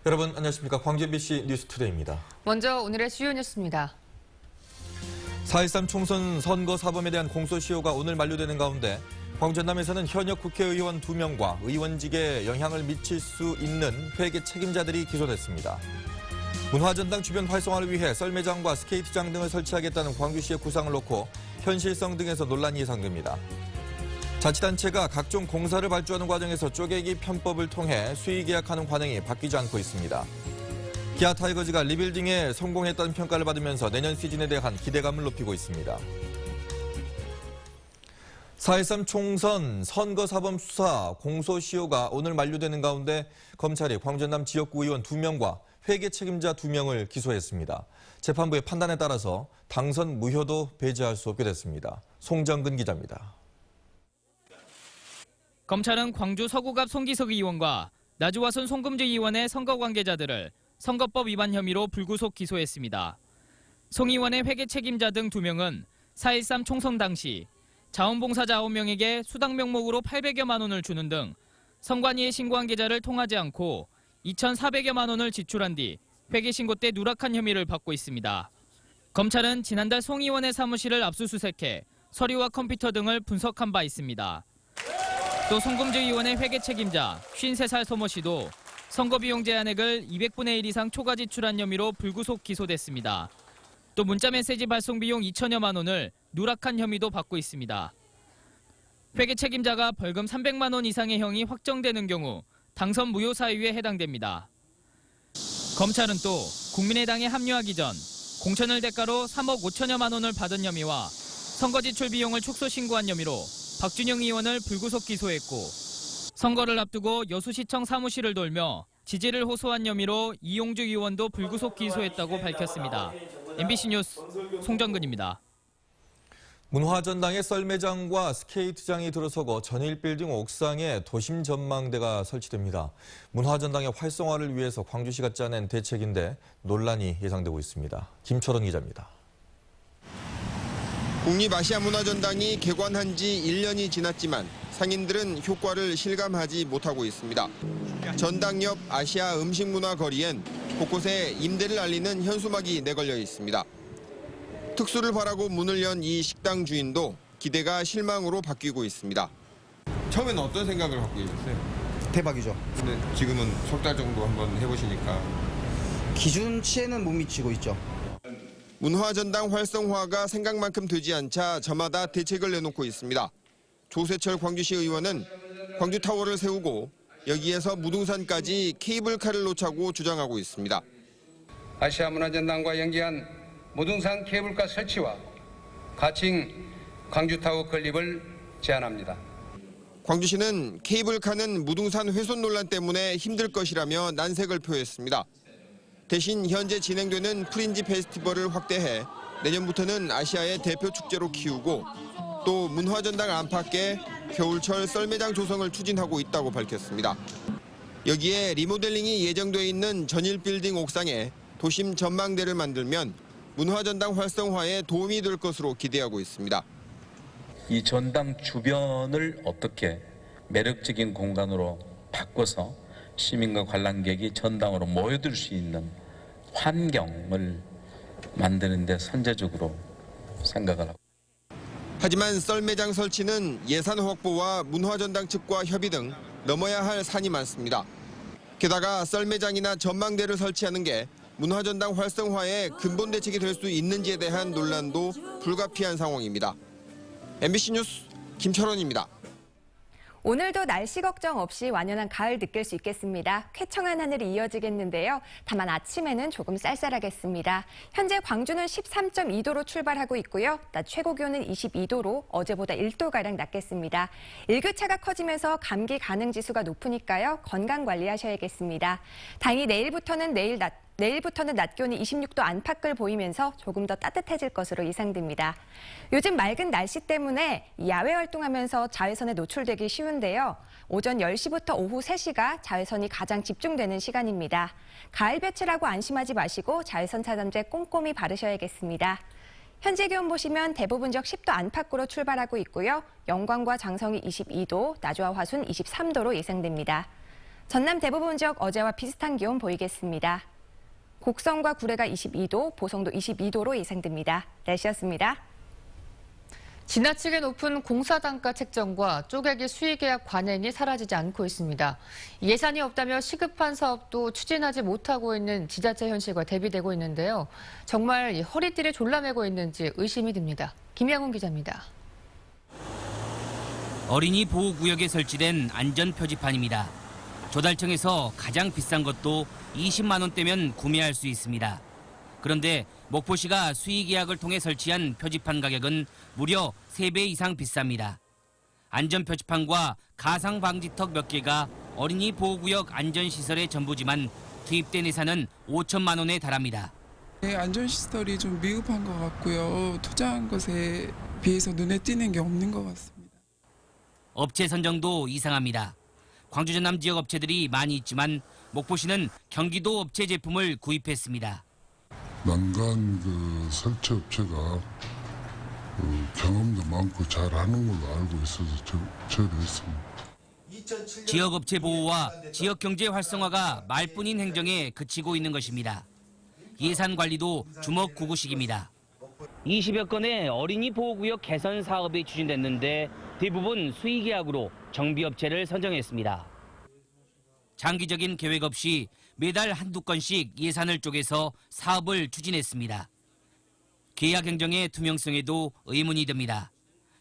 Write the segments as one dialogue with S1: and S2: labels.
S1: 여러분 안녕하십니까. 광주 MBC 뉴스투데이입니다.
S2: 먼저 오늘의 주요 뉴스입니다.
S1: 4.13 총선 선거 사범에 대한 공소시효가 오늘 만료되는 가운데 광주 전남에서는 현역 국회의원 2명과 의원직에 영향을 미칠 수 있는 회계 책임자들이 기소됐습니다. 문화전당 주변 활성화를 위해 썰매장과 스케이트장 등을 설치하겠다는 광주시의 구상을 놓고 현실성 등에서 논란이 예상됩니다. 자치단체가 각종 공사를 발주하는 과정에서 쪼개기 편법을 통해 수의 계약하는 관행이 바뀌지 않고 있습니다. 기아 타이거즈가 리빌딩에 성공했다는 평가를 받으면서 내년 시즌에 대한 기대감을 높이고 있습니다. 4.13 총선 선거사범 수사 공소시효가 오늘 만료되는 가운데 검찰이 광주 전남 지역구 의원 2명과 회계 책임자 2명을 기소했습니다. 재판부의 판단에 따라서 당선 무효도 배제할 수 없게 됐습니다. 송정근 기자입니다.
S3: 검찰은 광주 서구갑 송기석 의원과 나주화순 송금주 의원의 선거 관계자들을 선거법 위반 혐의로 불구속 기소했습니다. 송 의원의 회계 책임자 등 2명은 4.13 총선 당시 자원봉사자 9명에게 수당 명목으로 800여만 원을 주는 등 선관위에 신고한 계좌를 통하지 않고 2,400여만 원을 지출한 뒤 회계 신고 때 누락한 혐의를 받고 있습니다. 검찰은 지난달 송 의원의 사무실을 압수수색해 서류와 컴퓨터 등을 분석한 바 있습니다. 또 송금주 의원의 회계 책임자 53살 서모 씨도 선거비용 제한액을 200분의 1 이상 초과 지출한 혐의로 불구속 기소됐습니다. 또 문자메시지 발송 비용 2천여만 원을 누락한 혐의도 받고 있습니다. 회계 책임자가 벌금 300만 원 이상의 형이 확정되는 경우 당선 무효 사유에 해당됩니다. 검찰은 또 국민의당에 합류하기 전 공천을 대가로 3억 5천여만 원을 받은 혐의와 선거 지출 비용을 축소 신고한 혐의로 박준영 의원을 불구속 기소했고 선거를 앞두고 여수시청 사무실을 돌며 지지를 호소한 혐의로 이용주 의원도 불구속 기소했다고 밝혔습니다. MBC 뉴스 송정근입니다.
S1: 문화전당의 썰매장과 스케이트장이 들어서고 전일빌딩 옥상에 도심 전망대가 설치됩니다. 문화전당의 활성화를 위해서 광주시가 짜낸 대책인데 논란이 예상되고 있습니다. 김철원 기자입니다.
S4: 국립아시아문화전당이 개관한 지 1년이 지났지만 상인들은 효과를 실감하지 못하고 있습니다. 전당 옆 아시아 음식문화 거리엔 곳곳에 임대를 알리는 현수막이 내걸려 있습니다. 특수를 바라고 문을 연 이 식당 주인도 기대가 실망으로 바뀌고 있습니다. 처음에는 어떤 생각을 갖고 계셨어요?
S5: 대박이죠.
S4: 근데 지금은 석 달 정도 한번 해보시니까.
S5: 기준치에는 못 미치고 있죠.
S4: 문화전당 활성화가 생각만큼 되지 않자 저마다 대책을 내놓고 있습니다. 조세철 광주시 의원은 광주타워를 세우고 여기에서 무등산까지 케이블카를 놓자고 주장하고 있습니다.
S6: 아시아문화전당과 연계한 무등산 케이블카 설치와 가칭 광주타워 건립을 제안합니다.
S4: 광주시는 케이블카는 무등산 훼손 논란 때문에 힘들 것이라며 난색을 표했습니다. 대신 현재 진행되는 프린지 페스티벌을 확대해 내년부터는 아시아의 대표 축제로 키우고 또 문화전당 안팎에 겨울철 썰매장 조성을 추진하고 있다고 밝혔습니다. 여기에 리모델링이 예정돼 있는 전일빌딩 옥상에 도심 전망대를 만들면 문화전당 활성화에 도움이 될 것으로 기대하고 있습니다.
S7: 이 전당 주변을 어떻게 매력적인 공간으로 바꿔서 시민과 관람객이 전당으로 모여들 수 있는 환경을 만드는 데 선제적으로 생각을 하고.
S4: 하지만 썰매장 설치는 예산 확보와 문화전당 측과 협의 등 넘어야 할 산이 많습니다. 게다가 썰매장이나 전망대를 설치하는 게 문화전당 활성화의 근본 대책이 될 수 있는지에 대한 논란도 불가피한 상황입니다. MBC 뉴스 김철원입니다.
S8: 오늘도 날씨 걱정 없이 완연한 가을 느낄 수 있겠습니다. 쾌청한 하늘이 이어지겠는데요. 다만 아침에는 조금 쌀쌀하겠습니다. 현재 광주는 13.2도로 출발하고 있고요. 낮 최고 기온은 22도로 어제보다 1도가량 낮겠습니다. 일교차가 커지면서 감기 가능 지수가 높으니까요. 건강 관리하셔야겠습니다. 다행히 내일부터는 낮 기온이 26도 안팎을 보이면서 조금 더 따뜻해질 것으로 예상됩니다. 요즘 맑은 날씨 때문에 야외 활동하면서 자외선에 노출되기 쉬운데요. 오전 10시부터 오후 3시가 자외선이 가장 집중되는 시간입니다. 가을 볕이라고 안심하지 마시고 자외선 차단제 꼼꼼히 바르셔야겠습니다. 현재 기온 보시면 대부분적 10도 안팎으로 출발하고 있고요. 영광과 장성이 22도, 나주와 화순 23도로 예상됩니다. 전남 대부분 지역 어제와 비슷한 기온 보이겠습니다. 곡성과 구례가 22도, 보성도 22도로 예상됩니다. 날씨였습니다.
S2: 지나치게 높은 공사단가 책정과 쪼개기 수의계약 관행이 사라지지 않고 있습니다. 예산이 없다며 시급한 사업도 추진하지 못하고 있는 지자체 현실과 대비되고 있는데요. 정말 허리띠를 졸라매고 있는지 의심이 듭니다. 김양훈 기자입니다.
S9: 어린이 보호구역에 설치된 안전표지판입니다. 조달청에서 가장 비싼 것도 20만 원대면 구매할 수 있습니다. 그런데 목포시가 수의계약을 통해 설치한 표지판 가격은 무려 3배 이상 비쌉니다. 안전표지판과 가상방지턱 몇 개가 어린이 보호구역 안전시설의 전부지만 투입된 예산은 5천만 원에 달합니다.
S10: 안전시설이 좀 미흡한 것 같고요. 투자한 것에 비해서 눈에 띄는 게 없는 것 같습니다.
S9: 업체 선정도 이상합니다. 광주 전남 지역 업체들이 많이 있지만 목포시는 경기도 업체 제품을 구입했습니다.
S11: 난간 설치업체가 경험도 많고 잘하는 걸로 알고 있어서 처리했습니다.
S9: 지역업체 보호와 지역경제 활성화가 말뿐인 행정에 그치고 있는 것입니다. 예산 관리도 주먹구구식입니다. 20여 건의 어린이 보호구역 개선 사업이 추진됐는데 대부분 수의계약으로 정비업체를 선정했습니다. 장기적인 계획 없이 매달 한두 건씩 예산을 쪼개서 사업을 추진했습니다. 계약 행정의 투명성에도 의문이 듭니다.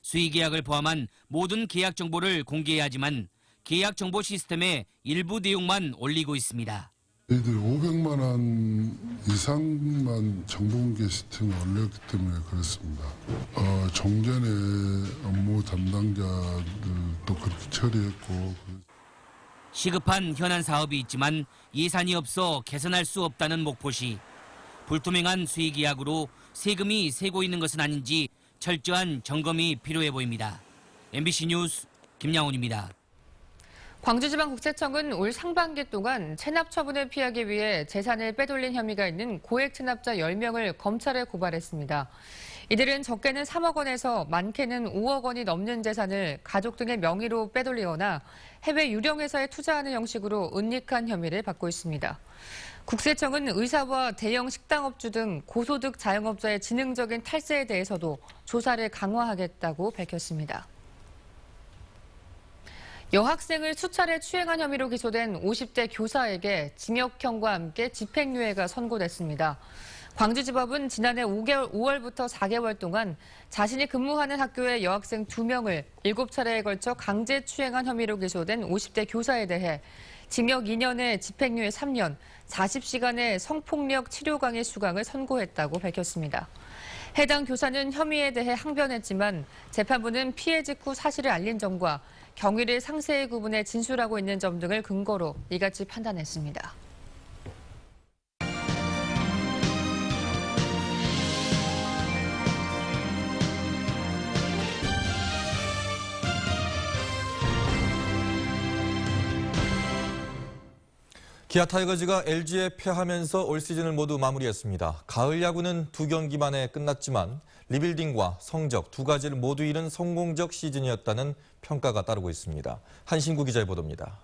S9: 수의계약을 포함한 모든 계약 정보를 공개해야 하지만 계약 정보 시스템에 일부 내용만 올리고 있습니다.
S11: 저희들이 500만 원 이상만 정보 공개 시스템에 올렸기 때문에 그렇습니다. 종전의 업무 담당자들도 그렇게 처리했고.
S9: 시급한 현안 사업이 있지만 예산이 없어 개선할 수 없다는 목포시. 불투명한 수의계약으로 세금이 새고 있는 것은 아닌지 철저한 점검이 필요해 보입니다. MBC 뉴스 김양훈입니다.
S2: 광주지방국세청은 올 상반기 동안 체납 처분을 피하기 위해 재산을 빼돌린 혐의가 있는 고액 체납자 10명을 검찰에 고발했습니다. 이들은 적게는 3억 원에서 많게는 5억 원이 넘는 재산을 가족 등의 명의로 빼돌리거나 해외 유령회사에 투자하는 형식으로 은닉한 혐의를 받고 있습니다. 국세청은 의사와 대형 식당업주 등 고소득 자영업자의 지능적인 탈세에 대해서도 조사를 강화하겠다고 밝혔습니다. 여학생을 수차례 추행한 혐의로 기소된 50대 교사에게 징역형과 함께 집행유예가 선고됐습니다. 광주지법은 지난해 5월부터 4개월 동안 자신이 근무하는 학교의 여학생 2명을 7차례에 걸쳐 강제 추행한 혐의로 기소된 50대 교사에 대해 징역 2년에 집행유예 3년, 40시간의 성폭력 치료 강의 수강을 선고했다고 밝혔습니다. 해당 교사는 혐의에 대해 항변했지만 재판부는 피해 직후 사실을 알린 점과 경위를 상세히 구분해 진술하고 있는 점 등을 근거로 이같이 판단했습니다.
S1: 기아 타이거즈가 LG에 패하면서 올 시즌을 모두 마무리했습니다. 가을 야구는 2경기 만에 끝났지만 리빌딩과 성적 두 가지를 모두 잃은 성공적 시즌이었다는 평가가 따르고 있습니다. 한신구 기자의 보도입니다.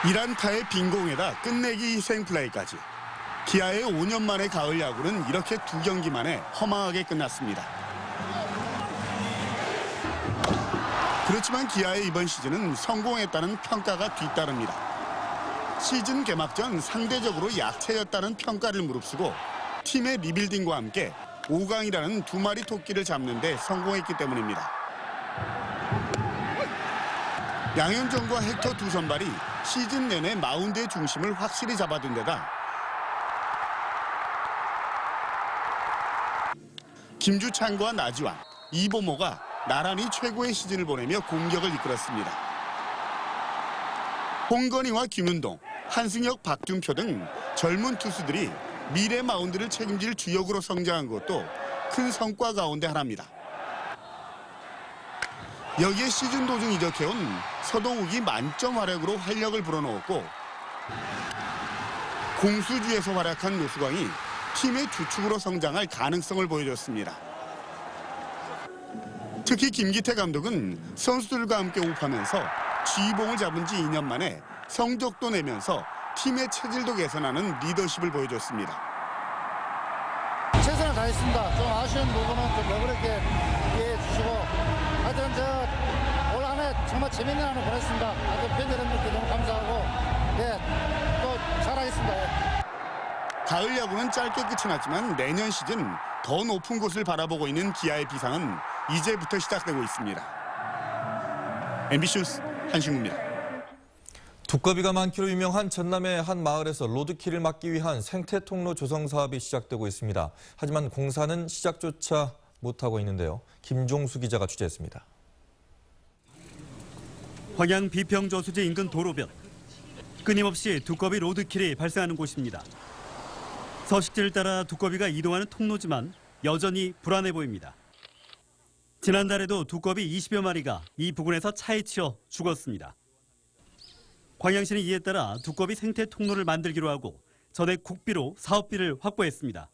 S12: 이란타의 빈공에다 끝내기 희생 플레이까지. 기아의 5년 만의 가을 야구는 이렇게 2경기 만에 허망하게 끝났습니다. 그렇지만 기아의 이번 시즌은 성공했다는 평가가 뒤따릅니다. 시즌 개막 전 상대적으로 약체였다는 평가를 무릅쓰고 팀의 리빌딩과 함께 5강이라는 2마리 토끼를 잡는 데 성공했기 때문입니다. 양현종과 헥터 두 선발이 시즌 내내 마운드의 중심을 확실히 잡아둔 데다 김주찬과 나지완, 이보모가 나란히 최고의 시즌을 보내며 공격을 이끌었습니다. 홍건희와 김윤동, 한승혁, 박준표 등 젊은 투수들이 미래 마운드를 책임질 주역으로 성장한 것도 큰 성과 가운데 하나입니다. 여기에 시즌 도중 이적해온 서동욱이 만점 활약으로 활력을 불어넣었고 공수주에서 활약한 노수광이 팀의 주축으로 성장할 가능성을 보여줬습니다. 특히 김기태 감독은 선수들과 함께 호흡하면서 쥐봉을 잡은 지 2년 만에 성적도 내면서 팀의 체질도 개선하는 리더십을 보여줬습니다.
S13: 최선을 다했습니다. 좀 아쉬운 부분은 좀 너그럽게 이해해 주시고 하여튼 올 한 해 정말 재밌는 한 해 보냈습니다. 하여튼 팬 여러분들께 너무 감사하고 또 잘하겠습니다.
S12: 가을 야구는 짧게 끝이 났지만 내년 시즌 더 높은 곳을 바라보고 있는 기아의 비상은 이제부터 시작되고 있습니다. MBC 뉴스 한신구입니다.
S1: 두꺼비가 많기로 유명한 전남의 한 마을에서 로드킬을 막기 위한 생태 통로 조성 사업이 시작되고 있습니다. 하지만 공사는 시작조차 못하고 있는데요. 김종수 기자가 취재했습니다.
S14: 황양 비평저수지 인근 도로변. 끊임없이 두꺼비 로드킬이 발생하는 곳입니다. 서식지를 따라 두꺼비가 이동하는 통로지만 여전히 불안해 보입니다. 지난달에도 두꺼비 20여 마리가 이 부근에서 차에 치여 죽었습니다. 광양시는 이에 따라 두꺼비 생태 통로를 만들기로 하고 전액 국비로 사업비를 확보했습니다.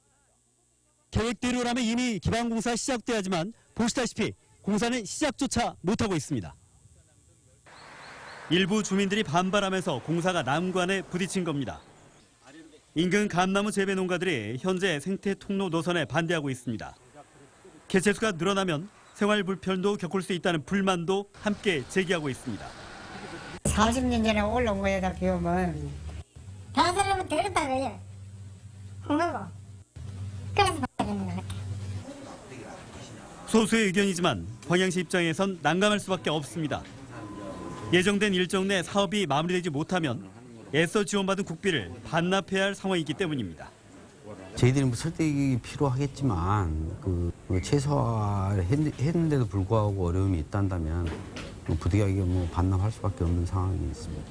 S14: 계획대로라면 이미 기반 공사 시작돼야지만 보시다시피 공사는 시작조차 못하고 있습니다. 일부 주민들이 반발하면서 공사가 난관에 부딪힌 겁니다. 인근 감나무 재배 농가들이 현재 생태 통로 노선에 반대하고 있습니다. 개체수가 늘어나면 생활 불편도 겪을 수 있다는 불만도 함께 제기하고 있습니다.
S15: 40년 전에 올라온 거에다 비우면 다른 사람은 들었다 그래요. 홍보고 그래서 봐야 되는 것 같아요.
S14: 소수의 의견이지만 광양시 입장에선 난감할 수밖에 없습니다. 예정된 일정 내 사업이 마무리되지 못하면 애써 지원받은 국비를 반납해야 할 상황이기 때문입니다.
S16: 저희들이 뭐 설득이 필요하겠지만 최소화를 했는데도 불구하고 어려움이 있다면 부득이하게 반납할 수밖에 없는 상황이 있습니다.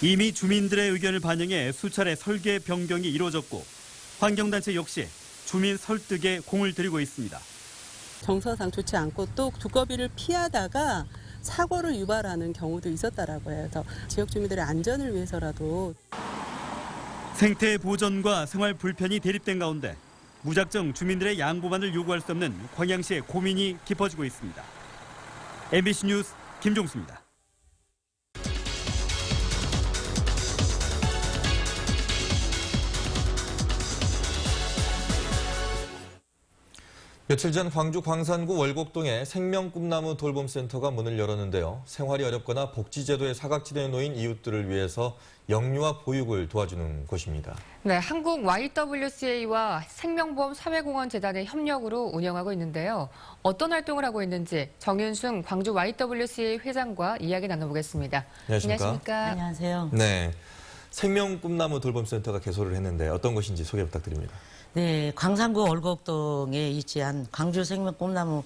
S14: 이미 주민들의 의견을 반영해 수차례 설계 변경이 이루어졌고 환경단체 역시 주민 설득에 공을 들이고 있습니다.
S17: 정서상 좋지 않고 또 두꺼비를 피하다가 사고를 유발하는 경우도 있었다라고 해서 지역 주민들의 안전을 위해서라도
S14: 생태 보전과 생활 불편이 대립된 가운데 무작정 주민들의 양보만을 요구할 수 없는 광양시의 고민이 깊어지고 있습니다. MBC 뉴스 김종수입니다.
S1: 며칠 전 광주 광산구 월곡동에 생명꿈나무 돌봄센터가 문을 열었는데요. 생활이 어렵거나 복지제도의 사각지대에 놓인 이웃들을 위해서 영유아 보육을 도와주는 곳입니다.
S2: 네, 한국 YWCA와 생명보험 사회공헌재단의 협력으로 운영하고 있는데요. 어떤 활동을 하고 있는지 정윤승 광주 YWCA 회장과 이야기 나눠보겠습니다.
S1: 안녕하십니까?
S18: 안녕하세요.
S1: 네, 생명꿈나무 돌봄센터가 개소를 했는데 어떤 곳인지 소개 부탁드립니다.
S18: 네, 광산구 월곡동에 위치한 광주 생명꿈나무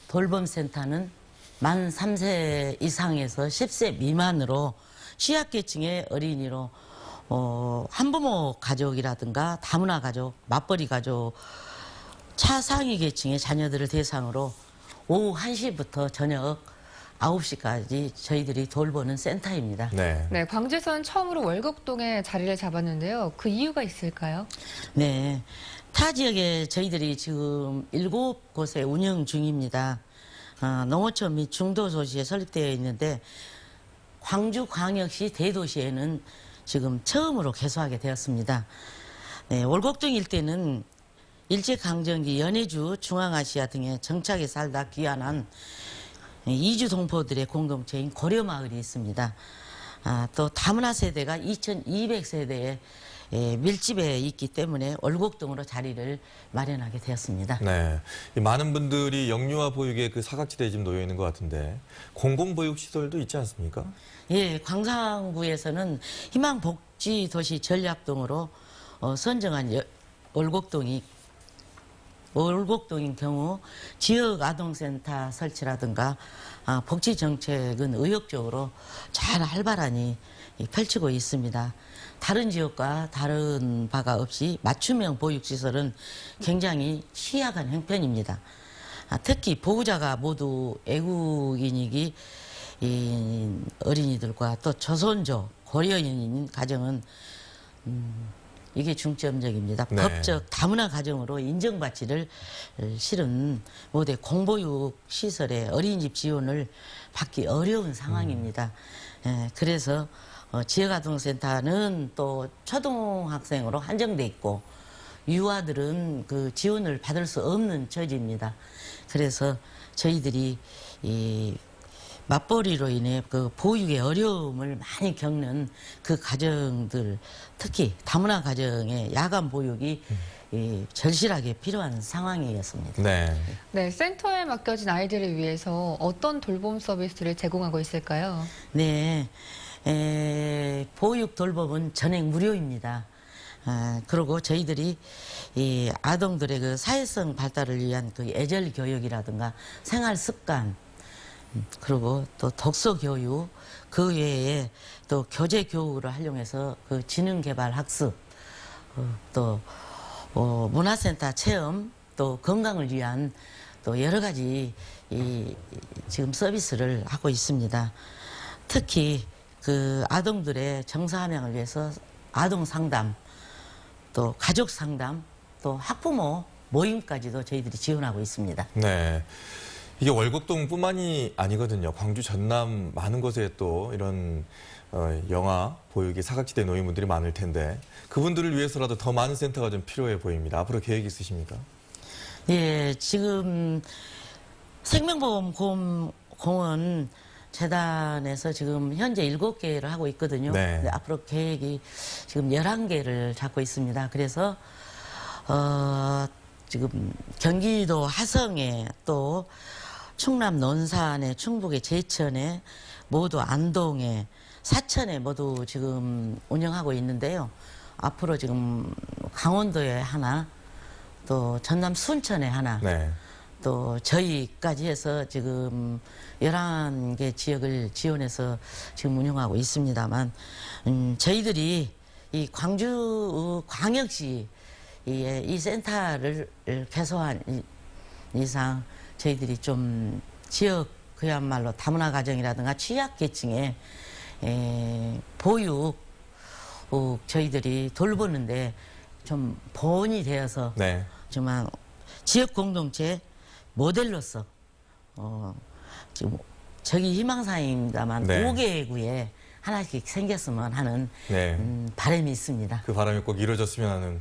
S18: 돌봄센터는 만 3세 이상에서 10세 미만으로 취약계층의 어린이로 한부모 가족이라든가 다문화 가족, 맞벌이 가족, 차상위 계층의 자녀들을 대상으로 오후 1시부터 저녁 9시까지 저희들이 돌보는 센터입니다.
S2: 네, 광주에서는 처음으로 월곡동에 자리를 잡았는데요. 그 이유가 있을까요?
S18: 네, 타 지역에 저희들이 지금 7곳에 운영 중입니다. 농어촌 및 중도도시에 설립되어 있는데 광주광역시 대도시에는 지금 처음으로 개소하게 되었습니다. 네, 월곡동 일대는 일제강점기 연해주, 중앙아시아 등의 정착에 살다 귀환한 이주 동포들의 공동체인 고려마을이 있습니다. 또 다문화 세대가 2200세대의 밀집에 있기 때문에 월곡동으로 자리를 마련하게 되었습니다.
S1: 네, 많은 분들이 영유아 보육의 그 사각지대에 지금 놓여 있는 것 같은데 공공보육시설도 있지 않습니까?
S18: 예, 광산구에서는 희망복지도시 전략동으로 선정한 월곡동인 경우 지역 아동센터 설치라든가 복지정책은 의욕적으로 잘 활발하니 펼치고 있습니다. 다른 지역과 다른 바가 없이 맞춤형 보육시설은 굉장히 취약한 형편입니다. 특히 보호자가 모두 애국인이기 어린이들과 또 조선족 고려인 가정은 이게 중점적입니다.
S1: 네.
S18: 법적 다문화 가정으로 인정받지를 실은 모두 공보육 시설의 어린이집 지원을 받기 어려운 상황입니다. 그래서 지역아동센터는 또 초등학생으로 한정돼 있고 유아들은 그 지원을 받을 수 없는 처지입니다. 그래서 저희들이 이 맞벌이로 인해 그 보육의 어려움을 많이 겪는 그 가정들, 특히 다문화 가정의 야간 보육이 절실하게 필요한 상황이었습니다.
S2: 네, 센터에 맡겨진 아이들을 위해서 어떤 돌봄 서비스를 제공하고 있을까요?
S18: 네, 보육 돌봄은 전액 무료입니다. 그리고 저희들이 이 아동들의 그 사회성 발달을 위한 그 예절 교육이라든가 생활 습관, 그리고 또 독서 교육, 그 외에 또 교재 교육을 활용해서 그 지능 개발 학습, 또 문화센터 체험, 또 건강을 위한 또 여러 가지 지금 서비스를 하고 있습니다. 특히 그 아동들의 정서 함양을 위해서 아동 상담, 또 가족 상담, 또 학부모 모임까지도 저희들이 지원하고 있습니다.
S1: 네. 이게 월곡동뿐만이 아니거든요. 광주 전남 많은 곳에 또 이런 영아 보육이 사각지대 노인분들이 많을 텐데 그분들을 위해서라도 더 많은 센터가 좀 필요해 보입니다. 앞으로 계획 있으십니까?
S18: 예, 지금 생명보험공원 재단에서 지금 현재 7개를 하고 있거든요.
S1: 네.
S18: 근데 앞으로 계획이 지금 11개를 잡고 있습니다. 그래서 지금 경기도 화성에 또 충남 논산에 충북의 제천에 모두 안동에 사천에 모두 지금 운영하고 있는데요. 앞으로 지금 강원도에 하나, 또 전남 순천에 하나, 또 저희까지 해서 지금 11개 지역을 지원해서 지금 운영하고 있습니다만 저희들이 이 광주 광역시 이 센터를 개소한 이상 저희들이 좀 지역 그야말로 다문화 가정이라든가 취약계층의 보육 저희들이 돌보는데 좀 본이 되어서 정말 지역 공동체 모델로서 지금 저기 희망사항입니다만 5개구에 하나씩 생겼으면 하는 바람이 있습니다.
S1: 그 바람이 꼭 이루어졌으면 하는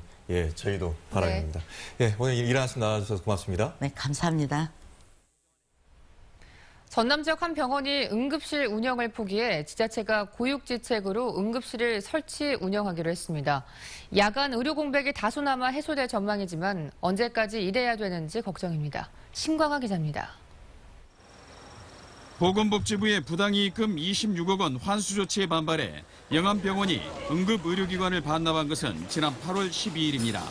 S1: 저희도 바람입니다. 오늘 일 하나씩 나와주셔서 고맙습니다.
S18: 네, 감사합니다.
S2: 전남 지역 한 병원이 응급실 운영을 포기해 지자체가 고육지책으로 응급실을 설치 운영하기로 했습니다. 야간 의료 공백이 다소 남아 해소될 전망이지만 언제까지 이래야 되는지 걱정입니다. 심광하 기자입니다.
S19: 보건복지부의 부당이익금 26억 원 환수 조치에 반발해 영암병원이 응급의료기관을 반납한 것은 지난 8월 12일입니다.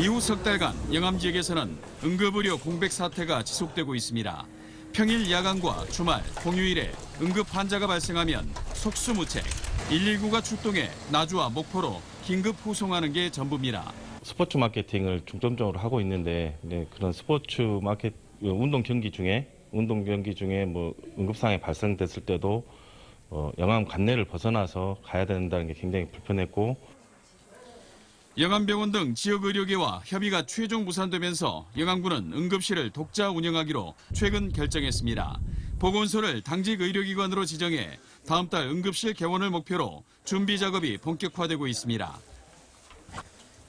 S19: 이후 석 달간 영암 지역에서는 응급의료 공백 사태가 지속되고 있습니다. 평일 야간과 주말, 공휴일에 응급 환자가 발생하면 속수무책, 119가 출동해 나주와 목포로 긴급 후송하는 게 전부입니다.
S20: 스포츠 마케팅을 중점적으로 하고 있는데 그런 스포츠 운동 경기 중에 뭐 응급 상황이 발생됐을 때도 영암 관내를 벗어나서 가야 된다는 게 굉장히 불편했고
S19: 영암병원 등 지역의료계와 협의가 최종 무산되면서 영암군은 응급실을 독자 운영하기로 최근 결정했습니다. 보건소를 당직 의료기관으로 지정해 다음 달 응급실 개원을 목표로 준비 작업이 본격화되고 있습니다.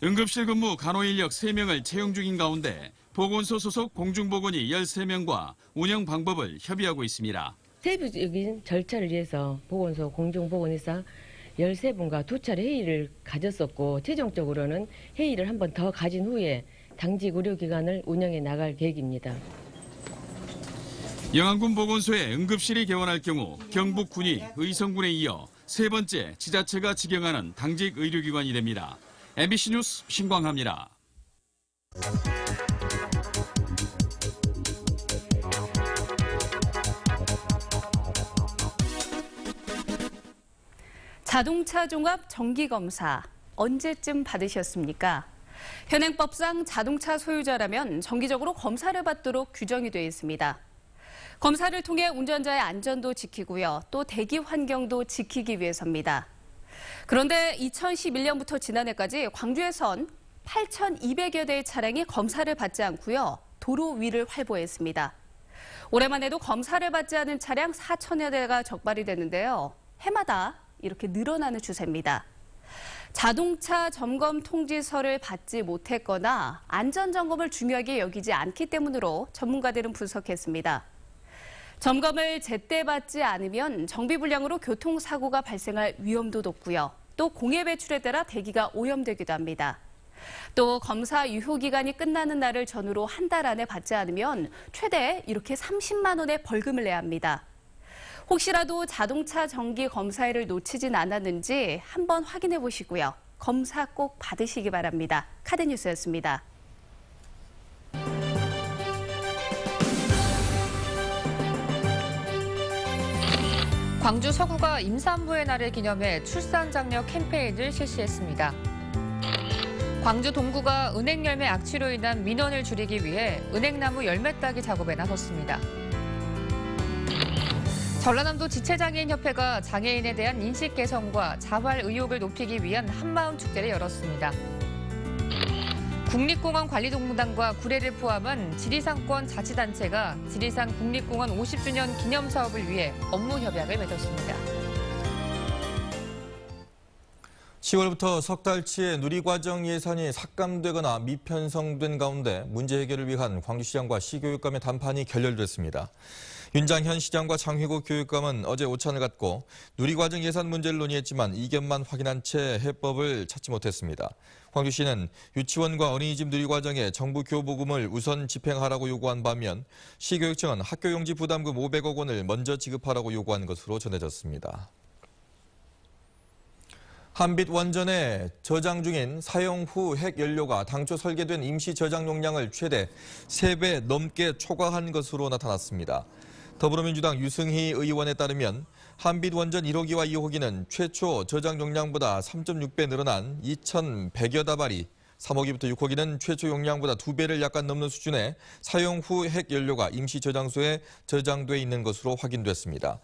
S19: 응급실 근무 간호 인력 3명을 채용 중인 가운데 보건소 소속 공중보건이 13명과 운영 방법을 협의하고 있습니다.
S21: 세부적인 절차를 위해서 보건소 공중보건의사 13분과 2차례 회의를 가졌었고 최종적으로는 회의를 한 번 더 가진 후에 당직 의료기관을 운영해 나갈 계획입니다.
S19: 영암군 보건소에 응급실이 개원할 경우 경북군이 의성군에 이어 3번째 지자체가 직영하는 당직 의료기관이 됩니다. MBC 뉴스 신광하입니다.
S22: 자동차 종합 정기검사 언제쯤 받으셨습니까? 현행법상 자동차 소유자라면 정기적으로 검사를 받도록 규정이 되어 있습니다. 검사를 통해 운전자의 안전도 지키고요. 또 대기 환경도 지키기 위해서입니다. 그런데 2011년부터 지난해까지 광주에선 8,200여 대의 차량이 검사를 받지 않고요. 도로 위를 활보했습니다. 올해만 해도 검사를 받지 않은 차량 4천여 대가 적발이 됐는데요. 해마다 이렇게 늘어나는 추세입니다. 자동차 점검 통지서를 받지 못했거나 안전점검을 중요하게 여기지 않기 때문으로 전문가들은 분석했습니다. 점검을 제때 받지 않으면 정비불량으로 교통사고가 발생할 위험도 높고요. 또 공해 배출에 따라 대기가 오염되기도 합니다. 또 검사 유효기간이 끝나는 날을 전후로 한 달 안에 받지 않으면 최대 이렇게 30만 원의 벌금을 내야 합니다. 혹시라도 자동차 정기 검사일을 놓치진 않았는지 한번 확인해 보시고요. 검사 꼭 받으시기 바랍니다. 카드뉴스였습니다.
S2: 광주 서구가 임산부의 날을 기념해 출산 장려 캠페인을 실시했습니다. 광주 동구가 은행 열매 악취로 인한 민원을 줄이기 위해 은행나무 열매 따기 작업에 나섰습니다. 전라남도 지체장애인협회가 장애인에 대한 인식 개선과 자활 의욕을 높이기 위한 한마음 축제를 열었습니다. 국립공원 관리동무단과 구례를 포함한 지리산권 자치단체가 지리산 국립공원 50주년 기념사업을 위해 업무 협약을 맺었습니다.
S1: 10월부터 석 달치의 누리과정 예산이 삭감되거나 미편성된 가운데 문제 해결을 위한 광주시장과 시교육감의 담판이 결렬됐습니다. 윤장현 시장과 장휘고 교육감은 어제 오찬을 갖고 누리과정 예산 문제를 논의했지만 이견만 확인한 채 해법을 찾지 못했습니다. 광주시는 유치원과 어린이집 누리과정에 정부 교보금을 우선 집행하라고 요구한 반면 시교육청은 학교용지 부담금 500억 원을 먼저 지급하라고 요구한 것으로 전해졌습니다. 한빛 원전에 저장 중인 사용 후 핵연료가 당초 설계된 임시 저장 용량을 최대 3배 넘게 초과한 것으로 나타났습니다. 더불어민주당 유승희 의원에 따르면 한빛 원전 1호기와 2호기는 최초 저장 용량보다 3.6배 늘어난 2,100여 다발이, 3호기부터 6호기는 최초 용량보다 2배를 약간 넘는 수준의 사용 후 핵연료가 임시 저장소에 저장돼 있는 것으로 확인됐습니다.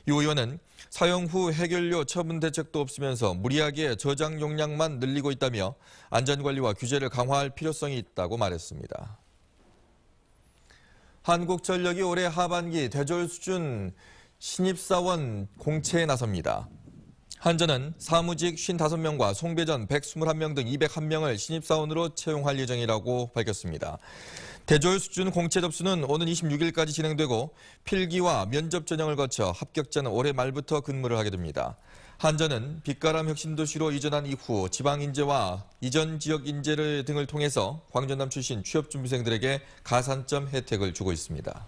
S1: 유 의원은 사용 후 핵연료 처분 대책도 없으면서 무리하게 저장 용량만 늘리고 있다며 안전관리와 규제를 강화할 필요성이 있다고 말했습니다. 한국전력이 올해 하반기 대졸 수준 신입사원 공채에 나섭니다. 한전은 사무직 55명과 송배전 121명 등 201명을 신입사원으로 채용할 예정이라고 밝혔습니다. 대졸 수준 공채 접수는 오는 26일까지 진행되고 필기와 면접 전형을 거쳐 합격자는 올해 말부터 근무를 하게 됩니다. 한전은 빛가람 혁신도시로 이전한 이후 지방인재와 이전 지역 인재 등을 통해서 광전남 출신 취업준비생들에게 가산점 혜택을 주고 있습니다.